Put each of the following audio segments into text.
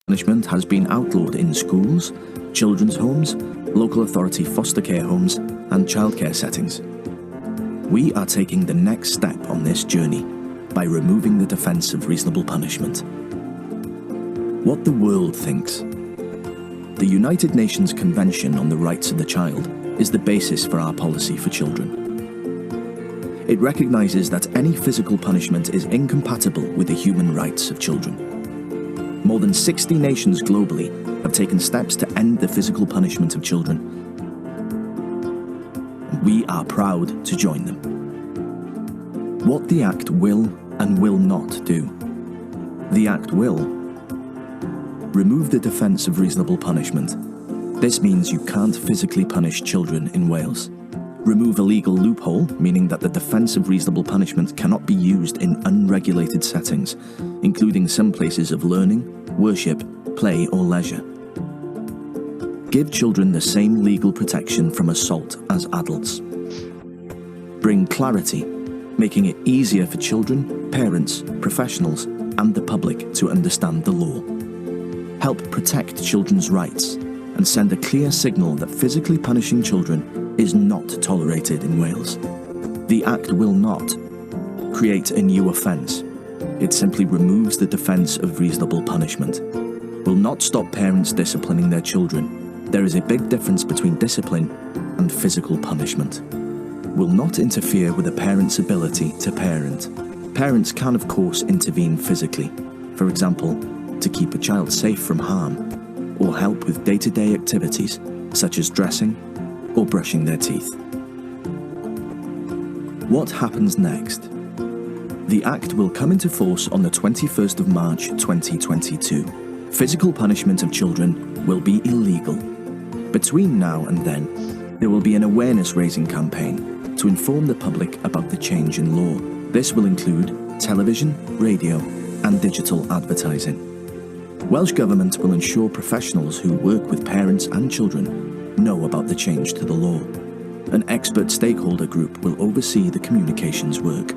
Punishment has been outlawed in schools, children's homes, local authority foster care homes, and childcare settings. We are taking the next step on this journey by removing the defence of reasonable punishment. What the world thinks. The United Nations Convention on the Rights of the Child is the basis for our policy for children. It recognises that any physical punishment is incompatible with the human rights of children. More than 60 nations globally have taken steps to end the physical punishment of children. We are proud to join them. What the Act will and will not do. The Act will remove the defence of reasonable punishment. This means you can't physically punish children in Wales. Remove a legal loophole, meaning that the defence of reasonable punishment cannot be used in unregulated settings, including some places of learning, worship, play or leisure. Give children the same legal protection from assault as adults. Bring clarity, making it easier for children, parents, professionals and the public to understand the law. Help protect children's rights and send a clear signal that physically punishing children is not tolerated in Wales. The Act will not create a new offence. It simply removes the defence of reasonable punishment. Will not stop parents disciplining their children. There is a big difference between discipline and physical punishment. Will not interfere with a parent's ability to parent. Parents can of course intervene physically, for example, to keep a child safe from harm, or help with day-to-day activities such as dressing or brushing their teeth. What happens next? The Act will come into force on the 21st of March 2022. Physical punishment of children will be illegal. Between now and then, there will be an awareness-raising campaign to inform the public about the change in law. This will include television, radio, and digital advertising. Welsh Government will ensure professionals who work with parents and children know about the change to the law. An expert stakeholder group will oversee the communications work.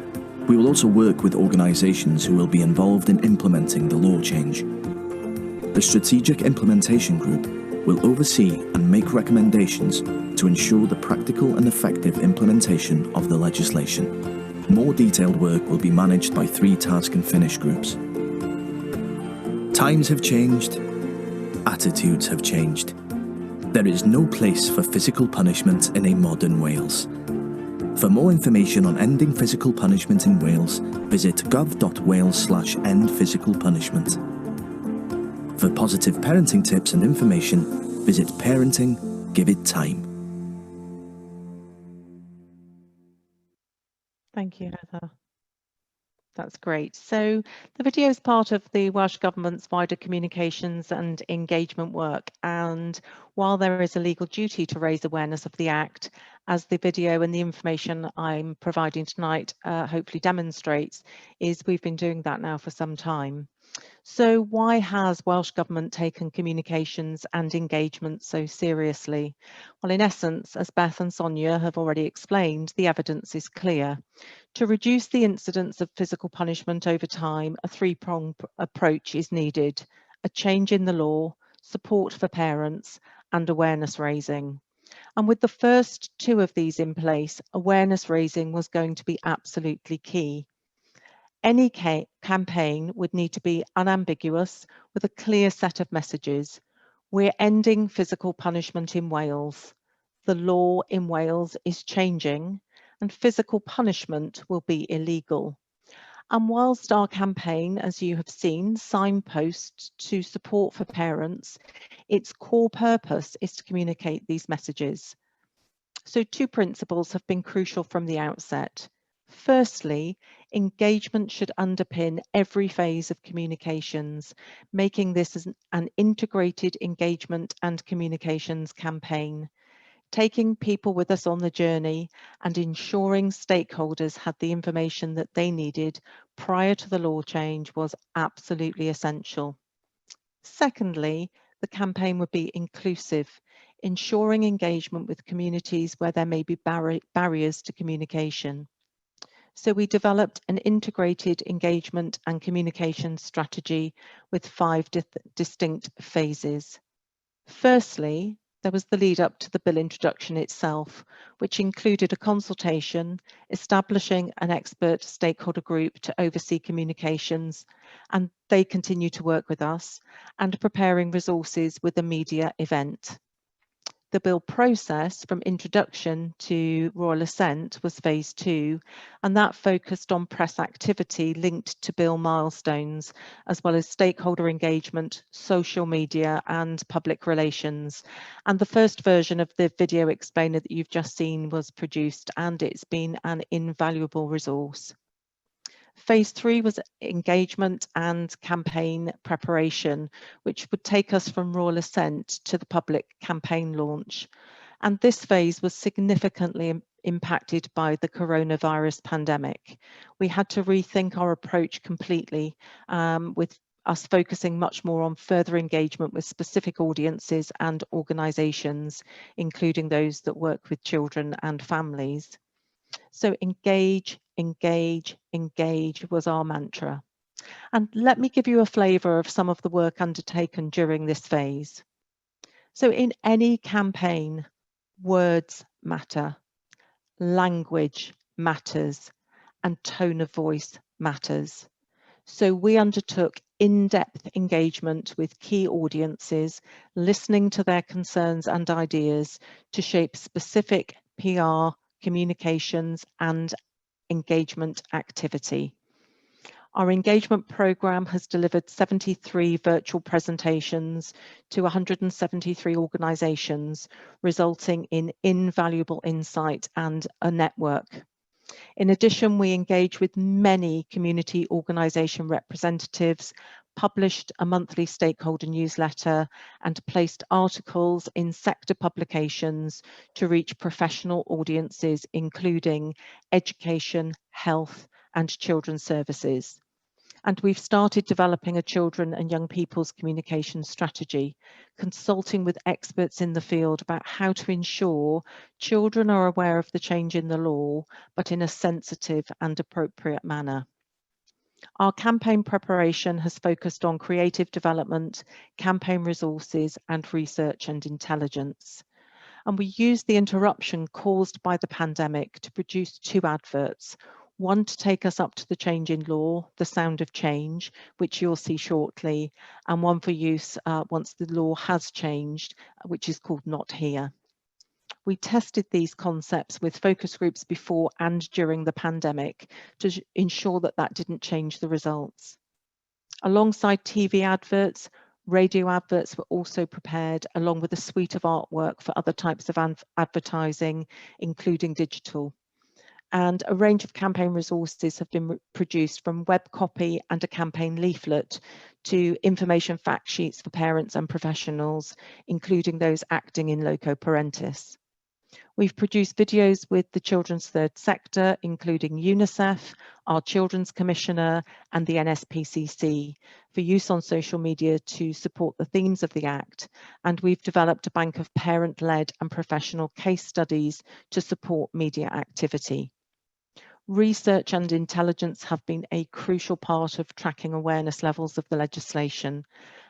We will also work with organisations who will be involved in implementing the law change. The Strategic Implementation Group will oversee and make recommendations to ensure the practical and effective implementation of the legislation. More detailed work will be managed by 3 task and finish groups. Times have changed, attitudes have changed. There is no place for physical punishment in a modern Wales. For more information on ending physical punishment in Wales, visit gov.wales/end physical punishment. For positive parenting tips and information, visit Parenting, Give It Time. Thank you, Heather. That's great. So the video is part of the Welsh Government's wider communications and engagement work. And while there is a legal duty to raise awareness of the Act, as the video and the information I'm providing tonight hopefully demonstrates, is we've been doing that now for some time. So why has Welsh Government taken communications and engagement so seriously? Well, in essence, as Beth and Sonia have already explained, the evidence is clear. To reduce the incidence of physical punishment over time, a 3-pronged approach is needed: a change in the law, support for parents, and awareness raising. And with the first 2 of these in place, awareness raising was going to be absolutely key. Any campaign would need to be unambiguous with a clear set of messages. We're ending physical punishment in Wales. The law in Wales is changing and physical punishment will be illegal. And whilst our campaign, as you have seen, signposts to support for parents, its core purpose is to communicate these messages. So 2 principles have been crucial from the outset. Firstly, engagement should underpin every phase of communications, making this an integrated engagement and communications campaign. Taking people with us on the journey and ensuring stakeholders had the information that they needed prior to the law change was absolutely essential. Secondly, the campaign would be inclusive, ensuring engagement with communities where there may be barriers to communication. So we developed an integrated engagement and communication strategy with 5 distinct phases. Firstly, there was the lead up to the bill introduction itself, which included a consultation, establishing an expert stakeholder group to oversee communications, and they continue to work with us, and preparing resources with a media event. The bill process from introduction to royal assent was phase 2, and that focused on press activity linked to bill milestones, as well as stakeholder engagement, social media and public relations. And the first version of the video explainer that you've just seen was produced, and it's been an invaluable resource. Phase 3 was engagement and campaign preparation, which would take us from royal assent to the public campaign launch. And this phase was significantly impacted by the coronavirus pandemic. We had to rethink our approach completely, with us focusing much more on further engagement with specific audiences and organisations, including those that work with children and families. So engage, engage, engage was our mantra. And let me give you a flavour of some of the work undertaken during this phase. So in any campaign, words matter, language matters, and tone of voice matters. So we undertook in-depth engagement with key audiences, listening to their concerns and ideas to shape specific PR, communications and engagement activity. Our engagement programme has delivered 73 virtual presentations to 173 organisations, resulting in invaluable insight and a network. In addition, we engage with many community organisation representatives, published a monthly stakeholder newsletter, and placed articles in sector publications to reach professional audiences, including education, health, and children's services. And we've started developing a children and young people's communication strategy, consulting with experts in the field about how to ensure children are aware of the change in the law, but in a sensitive and appropriate manner. Our campaign preparation has focused on creative development, campaign resources, and research and intelligence. And we used the interruption caused by the pandemic to produce 2 adverts, one to take us up to the change in law, The Sound of Change, which you'll see shortly, and one for use once the law has changed, which is called Not Here. We tested these concepts with focus groups before and during the pandemic to ensure that that didn't change the results. Alongside TV adverts, radio adverts were also prepared, along with a suite of artwork for other types of advertising, including digital. And a range of campaign resources have been produced, from web copy and a campaign leaflet to information fact sheets for parents and professionals, including those acting in loco parentis. We've produced videos with the Children's Third Sector, including UNICEF, our Children's Commissioner and the NSPCC, for use on social media to support the themes of the Act. And we've developed a bank of parent-led and professional case studies to support media activity. Research and intelligence have been a crucial part of tracking awareness levels of the legislation.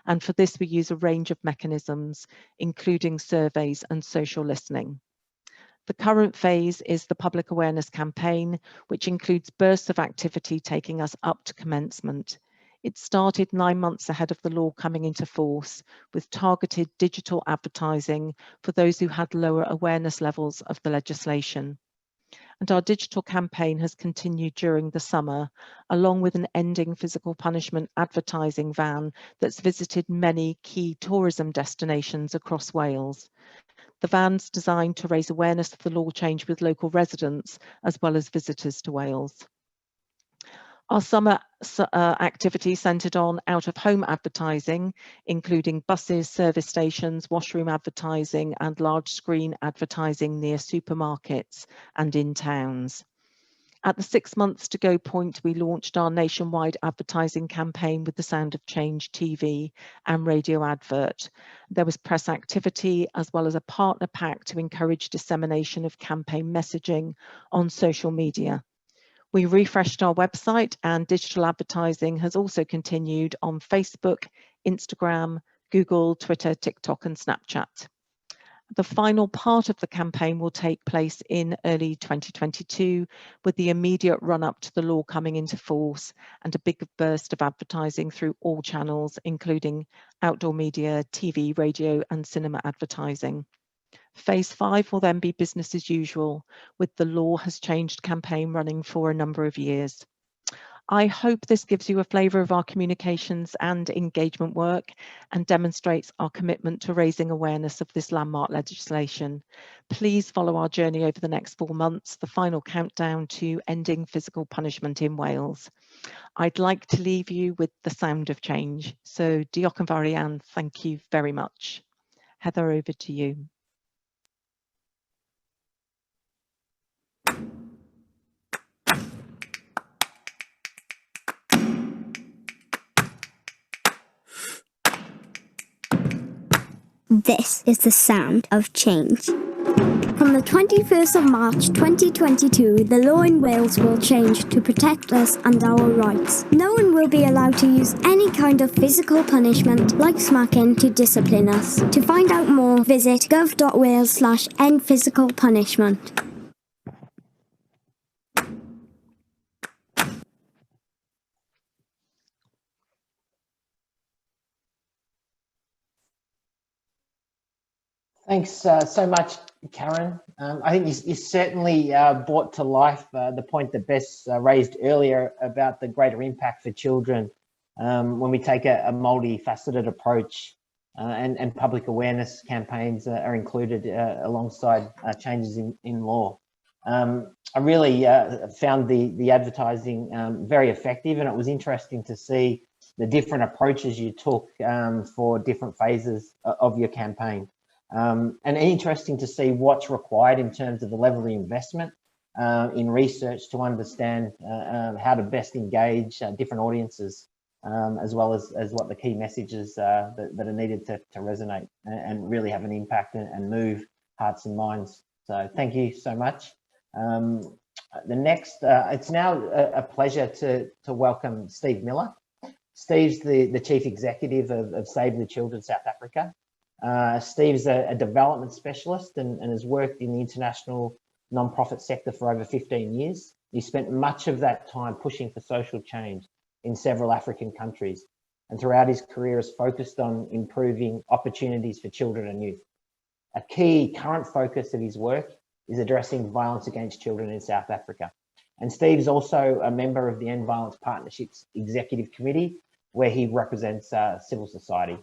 And for this, we use a range of mechanisms, including surveys and social listening. The current phase is the public awareness campaign, which includes bursts of activity taking us up to commencement. It started 9 months ahead of the law coming into force, with targeted digital advertising for those who had lower awareness levels of the legislation. And our digital campaign has continued during the summer, along with an ending physical punishment advertising van that's visited many key tourism destinations across Wales. The van's designed to raise awareness of the law change with local residents, as well as visitors to Wales. Our summer activity centred on out-of-home advertising, including buses, service stations, washroom advertising and large screen advertising near supermarkets and in towns. At the 6 months to go point, we launched our nationwide advertising campaign with the Sound of Change TV and radio advert. There was press activity as well as a partner pack to encourage dissemination of campaign messaging on social media. We refreshed our website, and digital advertising has also continued on Facebook, Instagram, Google, Twitter, TikTok and Snapchat. The final part of the campaign will take place in early 2022, with the immediate run-up to the law coming into force and a big burst of advertising through all channels, including outdoor media, TV, radio and cinema advertising. Phase 5 will then be business as usual, with the law has changed campaign running for a number of years. I hope this gives you a flavour of our communications and engagement work and demonstrates our commitment to raising awareness of this landmark legislation. Please follow our journey over the next 4 months, the final countdown to ending physical punishment in Wales. I'd like to leave you with the sound of change. So diolch yn fawr iawn, thank you very much. Heather, over to you. This is the sound of change. From the 21st of March 2022, the law in Wales will change to protect us and our rights. No one will be allowed to use any kind of physical punishment, like smacking, to discipline us. To find out more, visit gov.wales/endphysicalpunishment. Thanks so much, Karen. I think you certainly brought to life the point that Bess raised earlier about the greater impact for children when we take a multifaceted approach, and public awareness campaigns are included alongside changes in law. I really found the advertising very effective, and it was interesting to see the different approaches you took for different phases of your campaign. And interesting to see what's required in terms of the level of investment in research to understand how to best engage different audiences, as well as what the key messages that are needed to resonate and really have an impact and move hearts and minds. So thank you so much. The next, it's now a pleasure to welcome Steve Miller. Steve's the Chief Executive of Save the Children South Africa. Steve's a development specialist and has worked in the international non-profit sector for over 15 years. He spent much of that time pushing for social change in several African countries, and throughout his career has focused on improving opportunities for children and youth. A key current focus of his work is addressing violence against children in South Africa. And Steve's also a member of the End Violence Partnerships Executive Committee, where he represents civil society.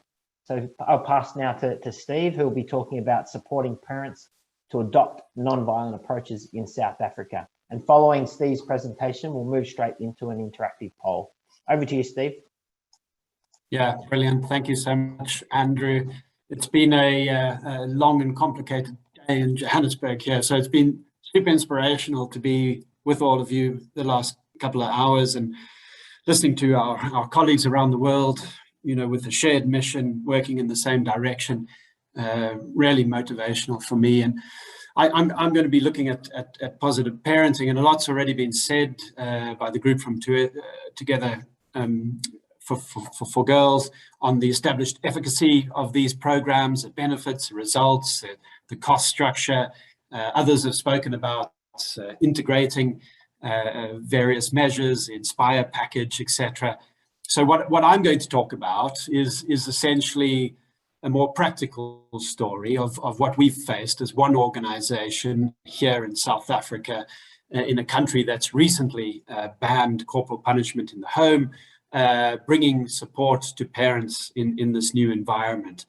So I'll pass now to Steve, who will be talking about supporting parents to adopt non-violent approaches in South Africa. And following Steve's presentation, we'll move straight into an interactive poll. Over to you, Steve. Yeah, brilliant. Thank you so much, Andrew. It's been a long and complicated day in Johannesburg here, so it's been super inspirational to be with all of you the last couple of hours and listening to our colleagues around the world, you know, with a shared mission, working in the same direction, really motivational for me. And I'm going to be looking at positive parenting, and a lot's already been said by the group from Together for Girls on the established efficacy of these programs, the benefits, the results, the cost structure. Others have spoken about integrating various measures, Inspire package, etc. So what I'm going to talk about is essentially a more practical story of what we've faced as one organization here in South Africa, in a country that's recently banned corporal punishment in the home, bringing support to parents in this new environment.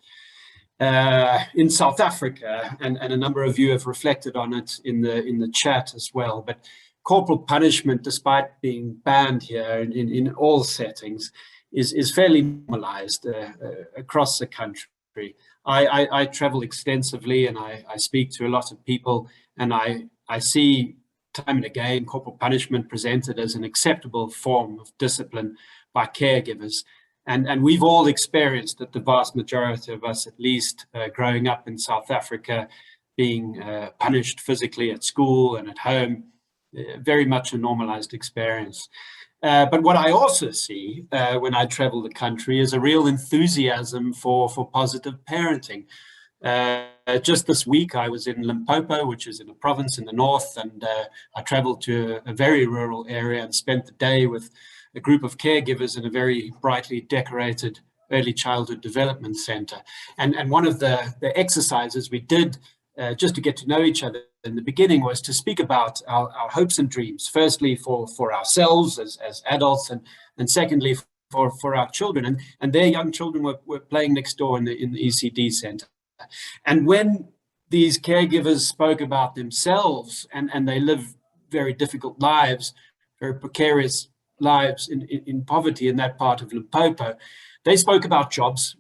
In South Africa, and a number of you have reflected on it in the chat as well, but corporal punishment, despite being banned here in all settings, is fairly normalized across the country. I travel extensively and I speak to a lot of people, and I see time and again corporal punishment presented as an acceptable form of discipline by caregivers. And we've all experienced it, the vast majority of us at least, growing up in South Africa, being punished physically at school and at home. very much a normalized experience. But what I also see when I travel the country is a real enthusiasm for positive parenting. Just this week, I was in Limpopo, which is in a province in the north, and I traveled to a very rural area and spent the day with a group of caregivers in a very brightly decorated early childhood development center. And one of the exercises we did just to get to know each other in the beginning was to speak about our hopes and dreams, firstly for ourselves as adults, and secondly for our children. And their young children were playing next door in the ECD center. And when these caregivers spoke about themselves, and they live very difficult lives, very precarious lives in poverty in that part of Limpopo, they spoke about jobs,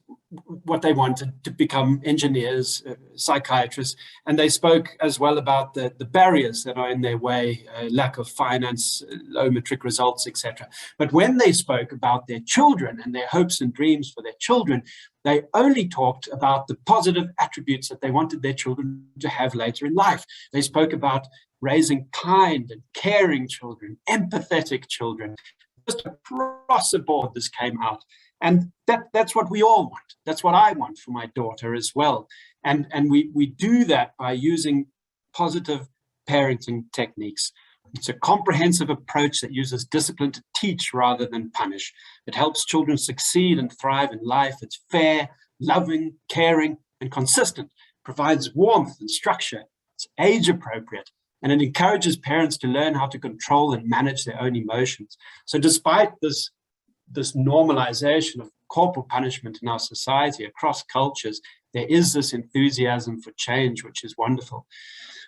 what they wanted to become engineers, psychiatrists, and they spoke as well about the barriers that are in their way, lack of finance, low matric results, etc. But when they spoke about their children and their hopes and dreams for their children, they only talked about the positive attributes that they wanted their children to have later in life. They spoke about raising kind and caring children, empathetic children. Just across the board, this came out. And that's what we all want. That's what I want for my daughter as well. And we do that by using positive parenting techniques. It's a comprehensive approach that uses discipline to teach rather than punish. It helps children succeed and thrive in life. It's fair, loving, caring, and consistent. Provides warmth and structure. It's age appropriate. And it encourages parents to learn how to control and manage their own emotions. So despite this normalization of corporal punishment in our society across cultures, there is this enthusiasm for change, which is wonderful.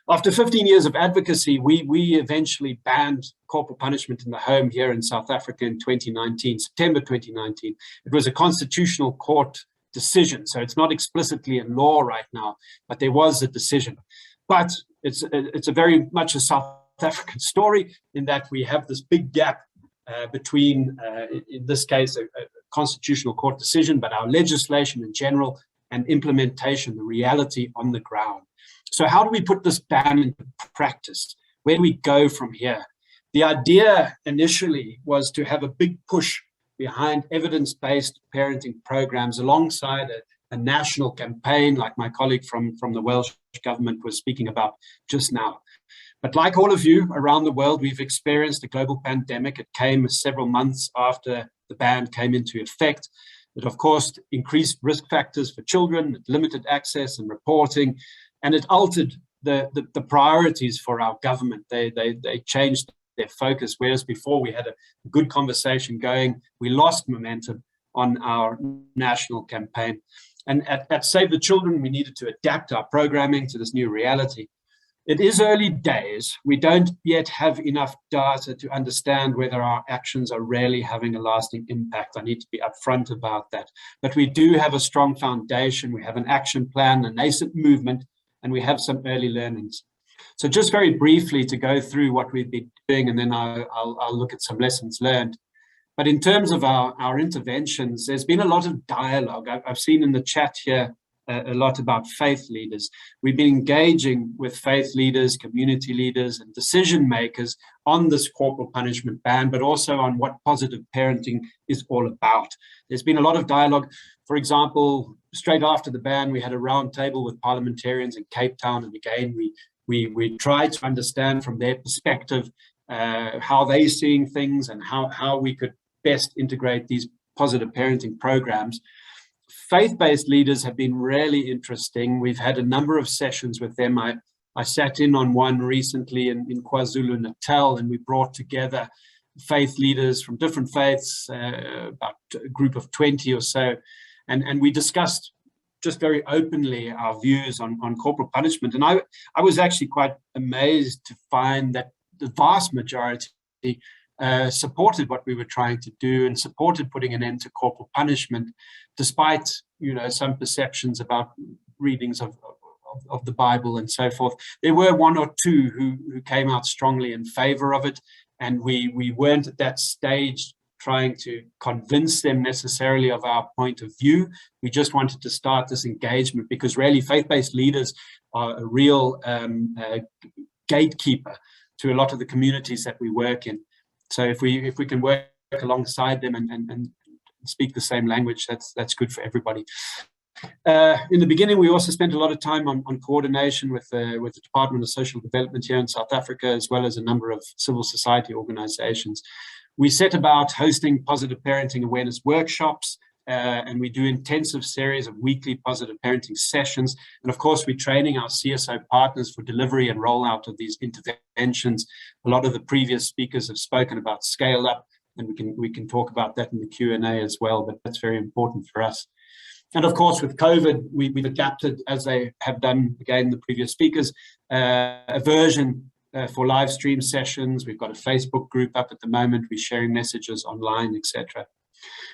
After 15 years of advocacy, we eventually banned corporal punishment in the home here in South Africa in 2019, September 2019. It was a constitutional court decision, so it's not explicitly in law right now, but there was a decision. But it's a very much a South African story in that we have this big gap between, in this case, a constitutional court decision, but our legislation in general and implementation, the reality on the ground. So how do we put this ban into practice? Where do we go from here? The idea initially was to have a big push behind evidence-based parenting programs alongside a national campaign like my colleague from the Welsh government was speaking about just now. But like all of you around the world, we've experienced a global pandemic. It came several months after the ban came into effect. It, of course, increased risk factors for children, it limited access and reporting, and it altered the priorities for our government. They changed their focus, whereas before we had a good conversation going, we lost momentum on our national campaign. And at Save the Children, we needed to adapt our programming to this new reality. It is early days. We don't yet have enough data to understand whether our actions are really having a lasting impact. I need to be upfront about that. But we do have a strong foundation. We have an action plan, a nascent movement, and we have some early learnings. So just very briefly to go through what we've been doing, and then I'll look at some lessons learned. But in terms of our interventions, there's been a lot of dialogue. I've seen in the chat here a lot about faith leaders. We've been engaging with faith leaders, community leaders, and decision makers on this corporal punishment ban, but also on what positive parenting is all about. There's been a lot of dialogue. For example, straight after the ban, we had a roundtable with parliamentarians in Cape Town, and again, we tried to understand from their perspective how they're seeing things and how we could best integrate these positive parenting programs. Faith-based leaders have been really interesting. We've had a number of sessions with them. I sat in on one recently in KwaZulu-Natal, and we brought together faith leaders from different faiths, about a group of 20 or so, and we discussed just very openly our views on corporal punishment. And I was actually quite amazed to find that the vast majority supported what we were trying to do and supported putting an end to corporal punishment, despite some perceptions about readings of the Bible and so forth. There were one or two who came out strongly in favor of it, and we weren't at that stage trying to convince them necessarily of our point of view. We just wanted to start this engagement because really faith-based leaders are a real gatekeeper to a lot of the communities that we work in. So if we can work alongside them and speak the same language, that's good for everybody. In the beginning, we also spent a lot of time on coordination with the Department of Social Development here in South Africa, as well as a number of civil society organizations. We set about hosting positive parenting awareness workshops, and we do intensive series of weekly positive parenting sessions. And of course, we're training our CSO partners for delivery and rollout of these interventions. A lot of the previous speakers have spoken about scale up, and we can talk about that in the Q&A as well, but that's very important for us. And of course, with COVID, we've adapted, as they have done, again, the previous speakers, a version for live stream sessions. We've got a Facebook group up at the moment. We're sharing messages online, etc.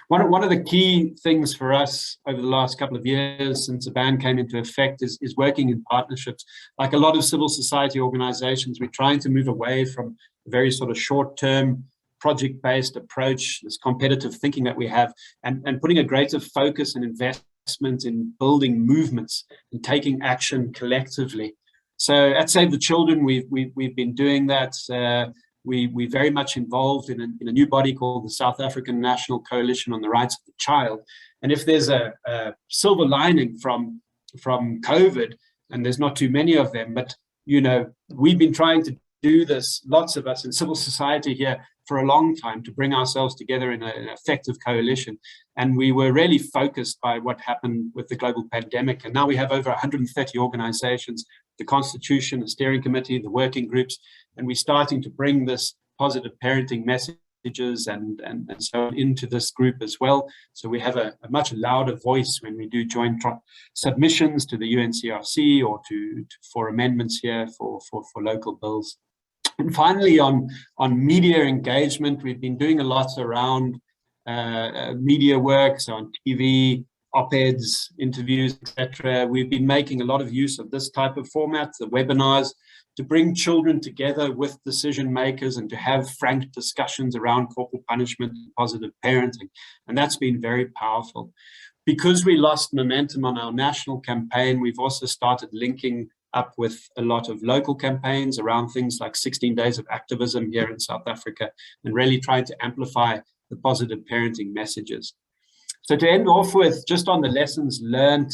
One of the key things for us over the last couple of years since the ban came into effect is working in partnerships. Like a lot of civil society organizations, we're trying to move away from a very sort of short-term project-based approach, this competitive thinking that we have, and putting a greater focus and investment in building movements and taking action collectively. So at Save the Children, we've been doing that. We're very much involved in a new body called the South African National Coalition on the Rights of the Child. And if there's a silver lining from COVID, and there's not too many of them, but you know, we've been trying to do this, lots of us in civil society here, for a long time, to bring ourselves together in an effective coalition. And we were really focused by what happened with the global pandemic. And now we have over 130 organizations, the Constitution, the steering committee, the working groups, and we're starting to bring this positive parenting messages and so on into this group as well. So we have a much louder voice when we do joint submissions to the UNCRC or for amendments here for local bills. And finally, on media engagement, we've been doing a lot around media work, so on TV, op-eds, interviews, etc. We've been making a lot of use of this type of format, the webinars, to bring children together with decision makers and to have frank discussions around corporal punishment and positive parenting. And that's been very powerful. Because we lost momentum on our national campaign, we've also started linking up with a lot of local campaigns around things like 16 days of activism here in South Africa, and really trying to amplify the positive parenting messages. So to end off with, just on the lessons learned,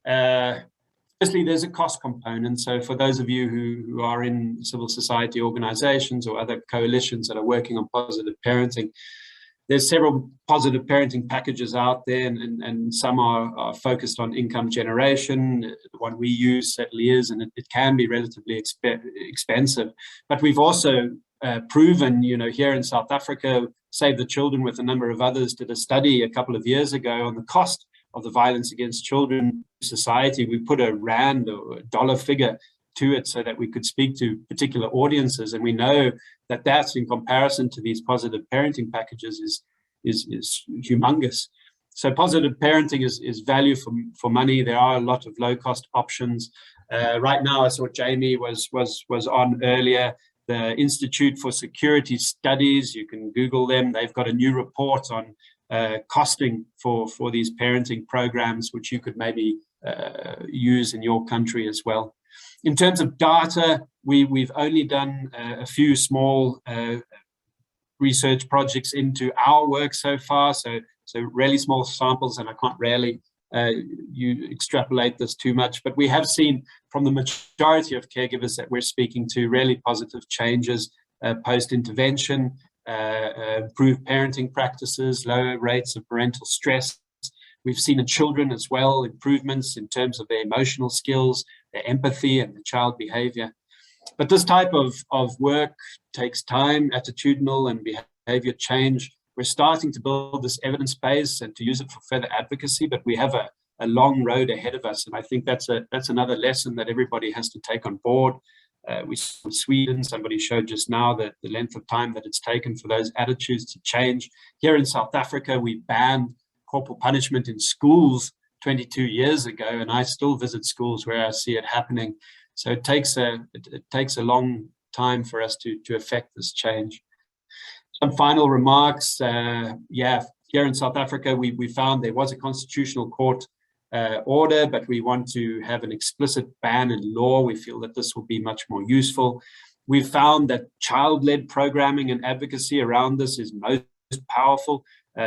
firstly, there's a cost component. So for those of you who are in civil society organizations or other coalitions that are working on positive parenting, there's several positive parenting packages out there, and some are focused on income generation. The one we use certainly is, and it can be relatively expensive. But we've also proven, you know, here in South Africa, Save the Children with a number of others did a study a couple of years ago on the cost of the violence against children in society. We put a rand or a dollar figure to it so that we could speak to particular audiences, and we know that that's, in comparison to these positive parenting packages, is humongous. So positive parenting is value for money. There are a lot of low-cost options. Right now, I saw Jamie was on earlier. The Institute for Security Studies, you can Google them. They've got a new report on costing for these parenting programs, which you could maybe use in your country as well. In terms of data, we've only done a few small research projects into our work so far, so really small samples, and I can't really you extrapolate this too much, but we have seen from the majority of caregivers that we're speaking to really positive changes post-intervention, improved parenting practices, lower rates of parental stress. We've seen in children as well improvements in terms of their emotional skills, their empathy, and the child behavior. But this type of work takes time, attitudinal and behavior change. We're starting to build this evidence base and to use it for further advocacy, but we have a long road ahead of us. And I think that's another lesson that everybody has to take on board. We saw in Sweden, somebody showed just now that the length of time that it's taken for those attitudes to change. Here in South Africa, we banned corporal punishment in schools 22 years ago, and I still visit schools where I see it happening. So it takes a long time for us to affect this change. Some final remarks. Here in South Africa, we found there was a constitutional court order, but we want to have an explicit ban in law. We feel that this will be much more useful. We've found that child-led programming and advocacy around this is most powerful.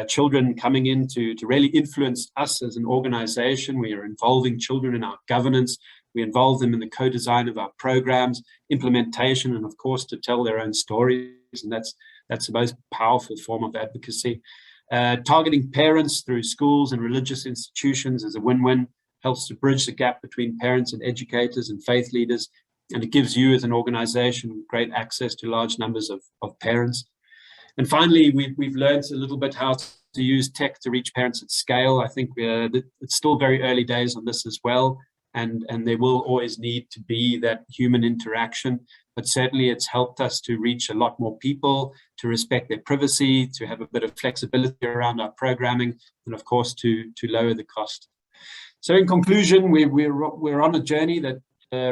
Children coming in to really influence us as an organization. We are involving children in our governance. We involve them in the co-design of our programs, implementation, and of course to tell their own stories. And that's the most powerful form of advocacy. Targeting parents through schools and religious institutions is a win-win, helps to bridge the gap between parents and educators and faith leaders. And it gives you as an organization great access to large numbers of parents. And finally, we've learned a little bit how to use tech to reach parents at scale. I think it's still very early days on this as well. And there will always need to be that human interaction. But certainly it's helped us to reach a lot more people, to respect their privacy, to have a bit of flexibility around our programming, and of course to lower the cost. So in conclusion, we're on a journey that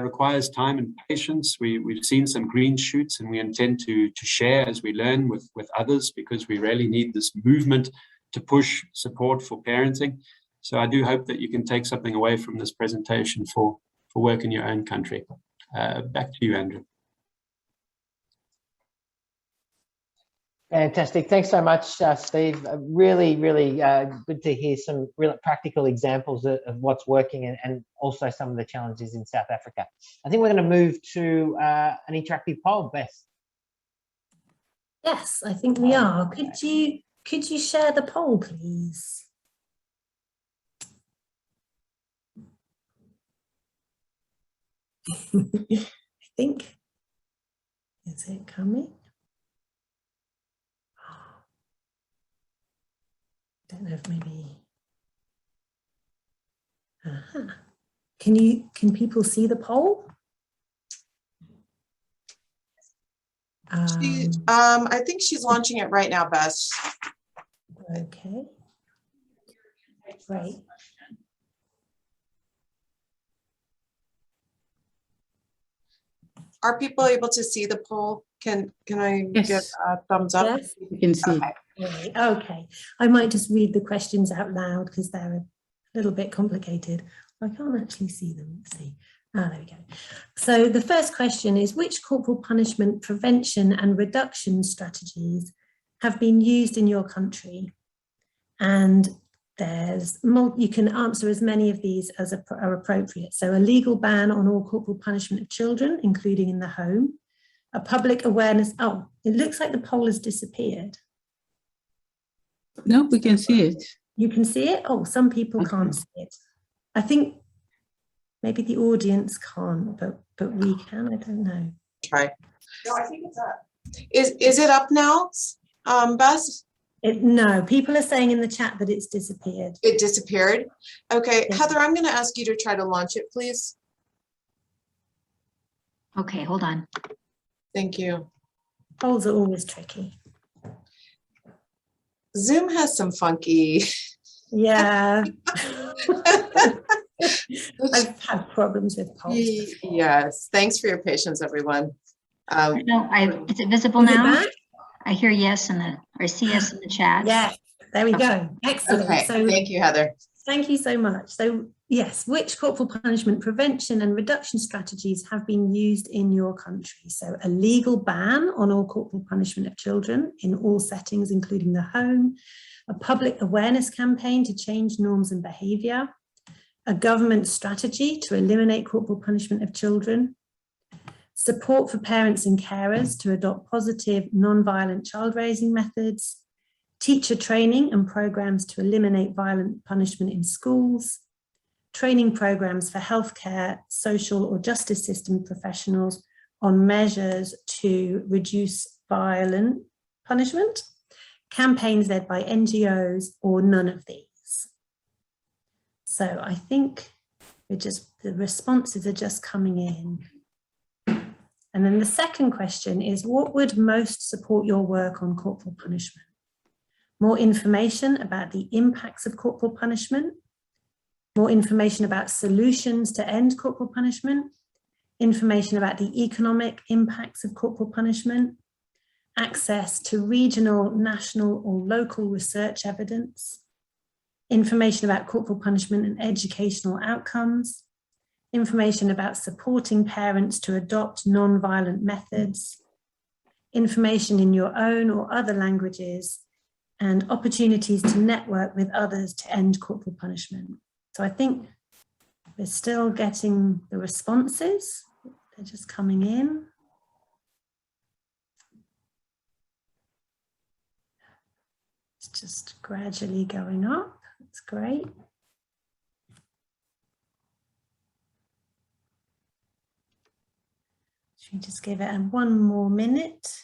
requires time and patience. We've seen some green shoots, and we intend to share as we learn with others, because we really need this movement to push support for parenting. So I do hope that you can take something away from this presentation for work in your own country. Back to you, Andrew. Fantastic. Thanks so much, Steve. Really, really good to hear some real practical examples of what's working and also some of the challenges in South Africa. I think we're going to move to an interactive poll, Bess. Yes, I think we are. Could you share the poll, please? I think, is it coming? Don't know if maybe. Can people see the poll? I think she's launching it right now, Bess. Okay. Great. Are people able to see the poll? Can I get a thumbs up? Yes, you can see. Okay. Okay. I might just read the questions out loud because they're a little bit complicated. I can't actually see them. Let's see. There we go. So the first question is, which corporal punishment prevention and reduction strategies have been used in your country? And you can answer as many of these as are appropriate. So a legal ban on all corporal punishment of children, including in the home. A public awareness. Oh, it looks like the poll has disappeared. No, we can see it. You can see it? Oh, some people can't see it. I think maybe the audience can't, but we can. I don't know. Try. No, I think it's up. Is it up now, Bess? No, people are saying in the chat that it's disappeared. It disappeared? Okay, Yes. Heather, I'm going to ask you to try to launch it, please. Okay, hold on. Thank you. Polls are always tricky. Zoom has some funky. Yeah. I've had problems with polls. Yes, thanks for your patience, everyone. No, is it visible Is it now? back? I hear yes or see yes in the chat. Yeah, there we go. Excellent. Okay, So thank you, Heather. thank you so much. So yes, which corporal punishment prevention and reduction strategies have been used in your country? So a legal ban on all corporal punishment of children in all settings, including the home, a public awareness campaign to change norms and behaviour, a government strategy to eliminate corporal punishment of children, support for parents and carers to adopt positive, non-violent child raising methods, teacher training and programs to eliminate violent punishment in schools, training programs for healthcare, social or justice system professionals on measures to reduce violent punishment, campaigns led by NGOs, or none of these. So I think the responses are just coming in. And then the second question is, what would most support your work on corporal punishment? More information about the impacts of corporal punishment, more information about solutions to end corporal punishment, information about the economic impacts of corporal punishment, access to regional, national or local research evidence, information about corporal punishment and educational outcomes, information about supporting parents to adopt non-violent methods, information in your own or other languages, and opportunities to network with others to end corporal punishment. So I think we're still getting the responses. They're just coming in. It's just gradually going up. That's great. Should we just give it one more minute?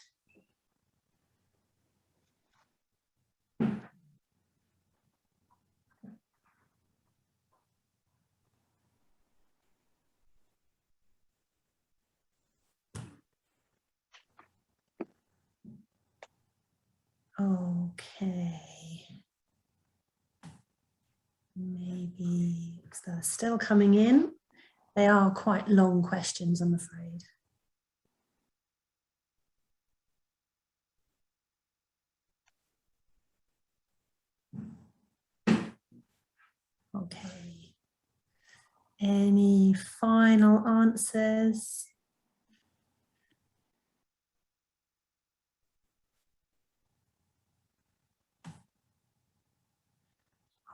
Okay. Maybe they're still coming in. They are quite long questions, I'm afraid. Okay. Any final answers?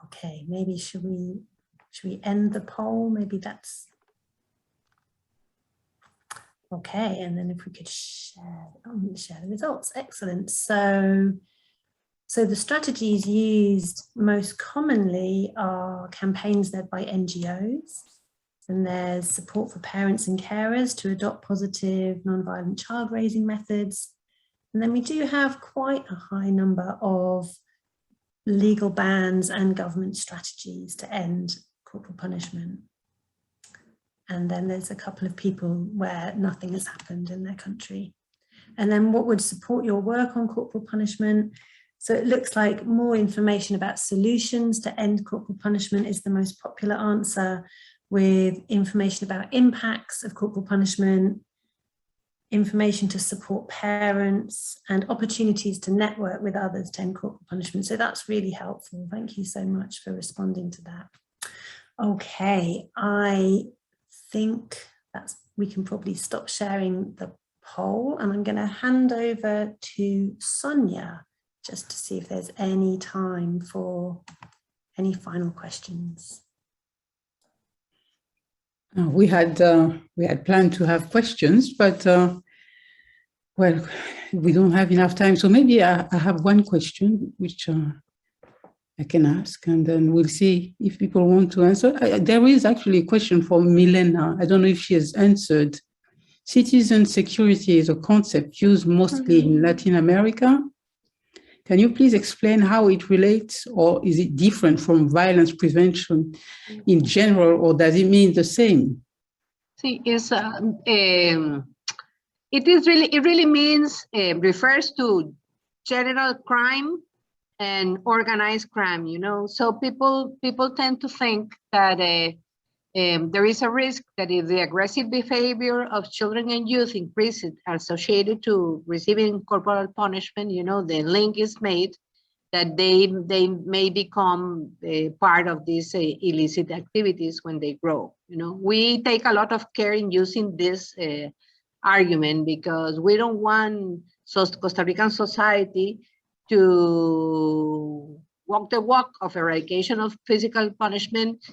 Okay, maybe should we end the poll? Maybe that's okay. And then if we could share the results, excellent. So the strategies used most commonly are campaigns led by NGOs, and there's support for parents and carers to adopt positive non-violent child raising methods. And then we do have quite a high number of legal bans and government strategies to end corporal punishment. And then there's a couple of people where nothing has happened in their country. And then what would support your work on corporal punishment? So it looks like more information about solutions to end corporal punishment is the most popular answer, with information about impacts of corporal punishment, information to support parents, and opportunities to network with others to end corporal punishment. So that's really helpful. Thank you so much for responding to that. Okay, I think we can probably stop sharing the poll, and I'm going to hand over to Sonia just to see if there's any time for any final questions. We had planned to have questions, but well, we don't have enough time. So maybe I have one question which I can ask, and then we'll see if people want to answer. There is actually a question for Milena. I don't know if she has answered. Citizen security is a concept used mostly in Latin America. Can you please explain how it relates, or is it different from violence prevention in general, or does it mean the same? See, it really means, refers to general crime and organized crime, you know. So people tend to think that there is a risk that if the aggressive behavior of children and youth increases associated to receiving corporal punishment, you know, the link is made that they may become part of these illicit activities when they grow. You know, we take a lot of care in using this argument because we don't want Costa Rican society to walk the walk of eradication of physical punishment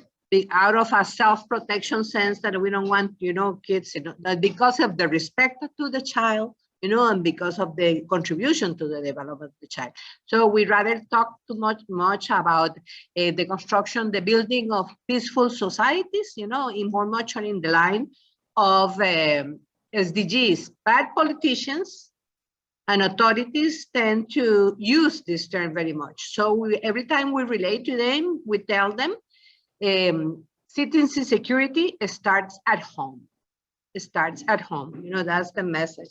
out of a self-protection sense that we don't want, you know, kids, you know, that because of the respect to the child, you know, and because of the contribution to the development of the child. So we rather talk too much about the construction, the building of peaceful societies, you know, in more much in the line of SDGs. Bad politicians and authorities tend to use this term very much. So every time we relate to them, we tell them, citizen security starts at home. It starts at home. You know, that's the message.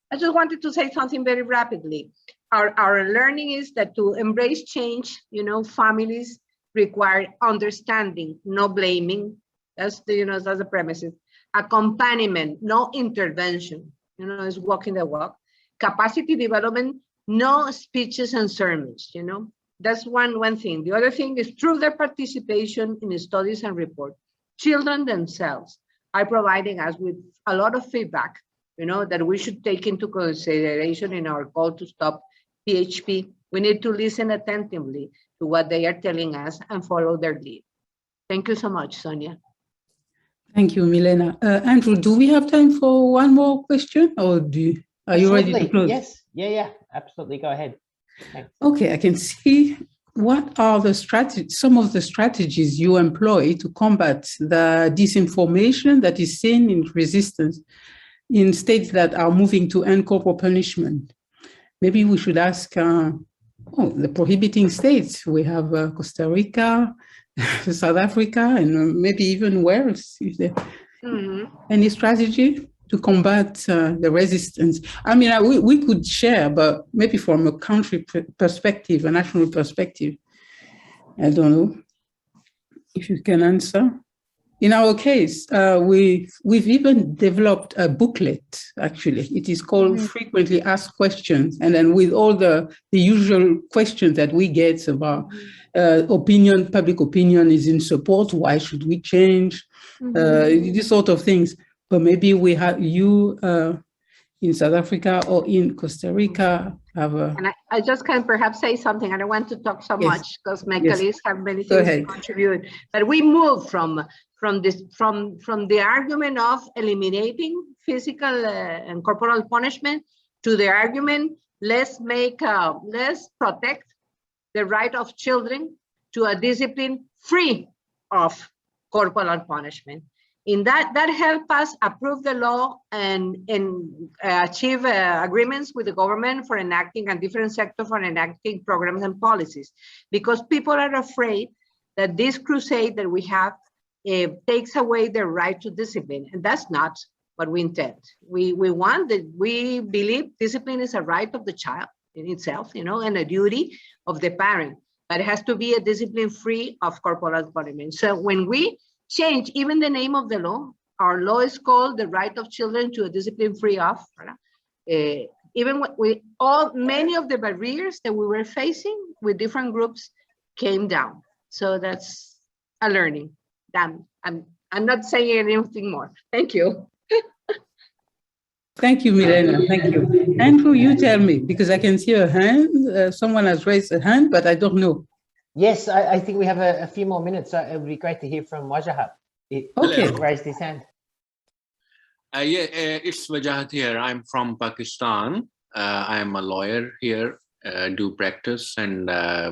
I just wanted to say something very rapidly. Our learning is that to embrace change, you know, families require understanding, no blaming. That's the, you know, that's the premises. Accompaniment, no intervention. You know, it's walking the walk. Capacity development, no speeches and sermons. You know, that's one thing. The other thing is through their participation in studies and reports, children themselves are providing us with a lot of feedback, that we should take into consideration in our call to stop PHP. We need to listen attentively to what they are telling us and follow their lead. Thank you so much, Sonia. Thank you, Milena. Andrew, do we have time for one more question, or are you ready to close? Yes. Yeah, absolutely. Go ahead. Thanks. Okay, I can see. What are some of the strategies you employ to combat the disinformation that is seen in resistance in states that are moving to end corporal punishment? Maybe we should ask the prohibiting states. We have Costa Rica, South Africa, and maybe even Wales. Is there any strategy to combat the resistance? I mean, we could share, but maybe from a country perspective, a national perspective. I don't know if you can answer. In our case, we've even developed a booklet, actually. It is called Frequently Asked Questions. And then with all the usual questions that we get about public opinion is in support, why should we change, these sort of things. But maybe we have you in South Africa or in Costa Rica have a... And I just can perhaps say something. I don't want to talk so much because my colleagues have many things to contribute. But we move from the argument of eliminating physical and corporal punishment to the argument, let's protect the right of children to a discipline free of corporal punishment. In that helped us approve the law and achieve agreements with the government for enacting and different sectors for enacting programs and policies, because people are afraid that this crusade that we have takes away their right to discipline, and that's not what we intend. We believe discipline is a right of the child in itself, and a duty of the parent, but it has to be a discipline free of corporal punishment. So when we change even the name of the law, our law is called the right of children to a discipline free of, even many of the barriers that we were facing with different groups came down. So that's a learning. I'm not saying anything more. Thank you. Thank you, Milena. Thank you. Andrew, you tell me, because I can see a hand. Someone has raised a hand, but I don't know. Yes, I think we have a few more minutes. So it would be great to hear from Wajahat. Okay. Raised his hand. It's Wajahat here. I'm from Pakistan. I'm a lawyer here, do practice and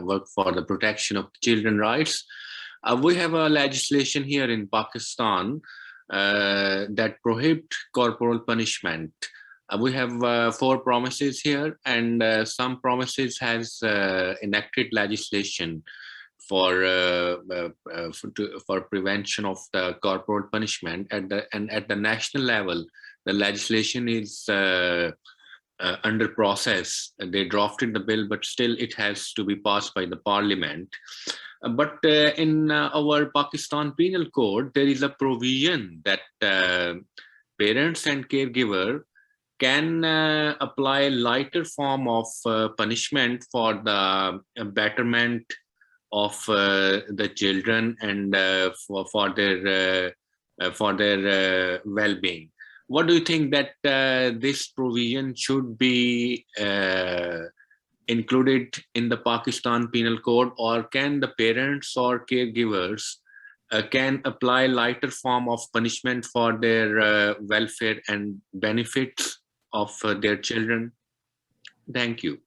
work for the protection of children's rights. We have a legislation here in Pakistan that prohibit corporal punishment. We have 4 promises here, and some promises has enacted legislation for prevention of the corporal punishment. At the national level, the legislation is under process. They drafted the bill, but still it has to be passed by the parliament. But in our Pakistan Penal Code, there is a provision that parents and caregiver can apply lighter form of punishment for the betterment of the children and for their well-being. What do you think that this provision should be included in the Pakistan Penal Code, or can the parents or caregivers can apply lighter form of punishment for their welfare and benefits of their children? Thank you.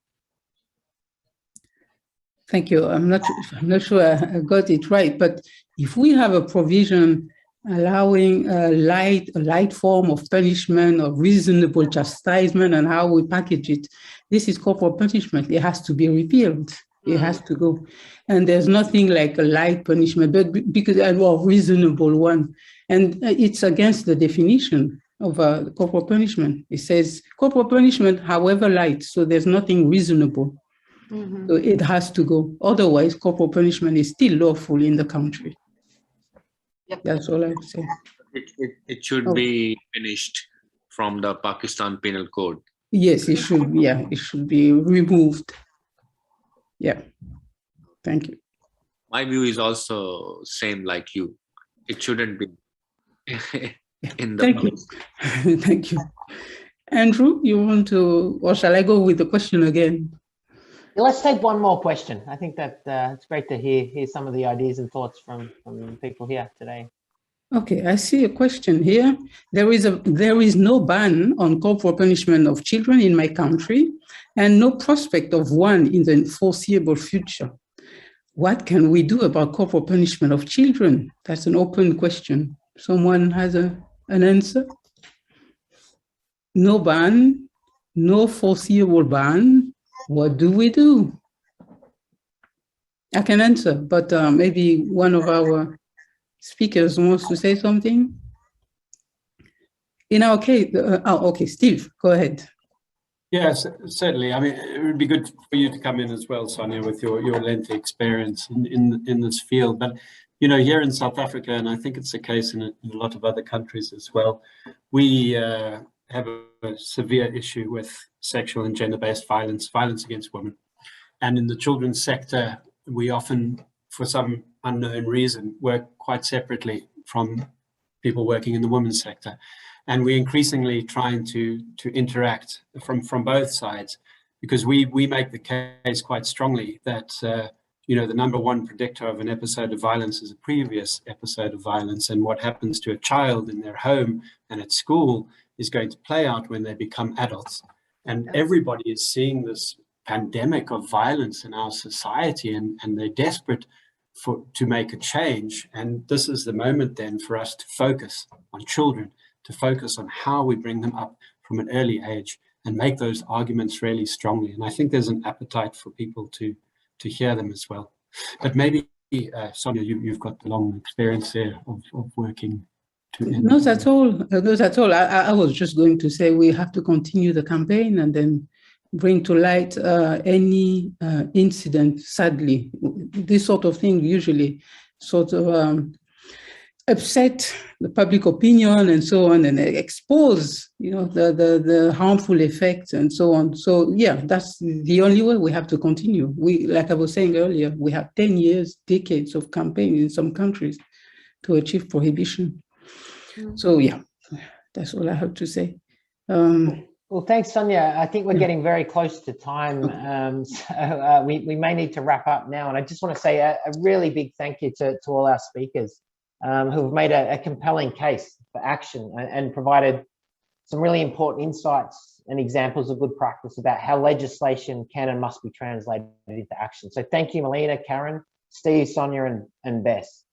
Thank you. I'm not sure I got it right, but if we have a provision allowing a light form of punishment or reasonable chastisement and how we package it, this is corporal punishment. It has to be repealed. It has to go. And there's nothing like a light punishment, but because a reasonable one. And it's against the definition of corporal punishment. It says corporal punishment, however light, so there's nothing reasonable. So it has to go. Otherwise, corporal punishment is still lawful in the country. Yep. That's all I'm saying. It should be finished from the Pakistan Penal Code. Yes, it should. Yeah, it should be removed. Yeah. Thank you. My view is also same like you. It shouldn't be. in the Thank you. Thank you. Andrew, you want to, or shall I go with the question again? Yeah, let's take one more question. I think that it's great to hear some of the ideas and thoughts from people here today. Okay, I see a question here. There is no ban on corporal punishment of children in my country and no prospect of one in the foreseeable future. What can we do about corporal punishment of children? That's an open question. Someone has an answer? No ban, no foreseeable ban. What do we do? I can answer, but maybe one of our speakers wants to say something. In our case, okay, Steve, go ahead. Yes, certainly. I mean, it would be good for you to come in as well, Sonia, with your lengthy experience in this field. But, you know, here in South Africa, and I think it's the case in a lot of other countries as well, we have a severe issue with sexual and gender-based violence against women. And in the children's sector, we often, for some unknown reason, work quite separately from people working in the women's sector. And we're increasingly trying to interact from both sides, because we make the case quite strongly that you know, the number one predictor of an episode of violence is a previous episode of violence, and what happens to a child in their home and at school is going to play out when they become adults. And everybody is seeing this pandemic of violence in our society, and they're desperate to make a change. And this is the moment then for us to focus on children, to focus on how we bring them up from an early age and make those arguments really strongly. And I think there's an appetite for people to hear them as well. But maybe, Sonia, you've got the long experience there of working to end. Not at all. Not at all. I was just going to say we have to continue the campaign and then bring to light any incident. Sadly, this sort of thing usually sort of upset the public opinion and so on, and expose, you know, the harmful effects and so on. So yeah, that's the only way we have to continue. We, like I was saying earlier, we have 10 years, decades of campaign in some countries to achieve prohibition. So yeah, that's all I have to say. Well, thanks, Sonia. I think we're getting very close to time. So we may need to wrap up now. And I just want to say a really big thank you to all our speakers who have made a compelling case for action and provided some really important insights and examples of good practice about how legislation can and must be translated into action. So thank you, Melina, Karen, Steve, Sonia, and Bess.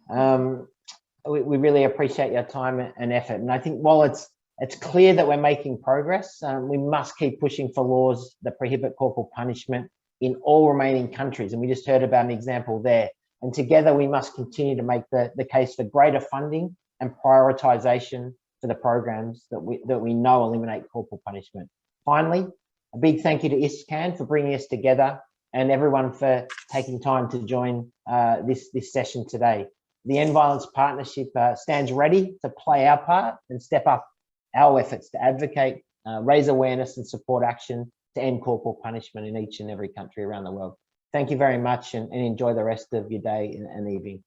We really appreciate your time and effort. And I think while it's clear that we're making progress, we must keep pushing for laws that prohibit corporal punishment in all remaining countries. And we just heard about an example there. And together we must continue to make the case for greater funding and prioritisation for the programs that we know eliminate corporal punishment. Finally, a big thank you to ISCAN for bringing us together and everyone for taking time to join this session today. The End Violence Partnership stands ready to play our part and step up our efforts to advocate, raise awareness and support action to end corporal punishment in each and every country around the world. Thank you very much and enjoy the rest of your day and evening.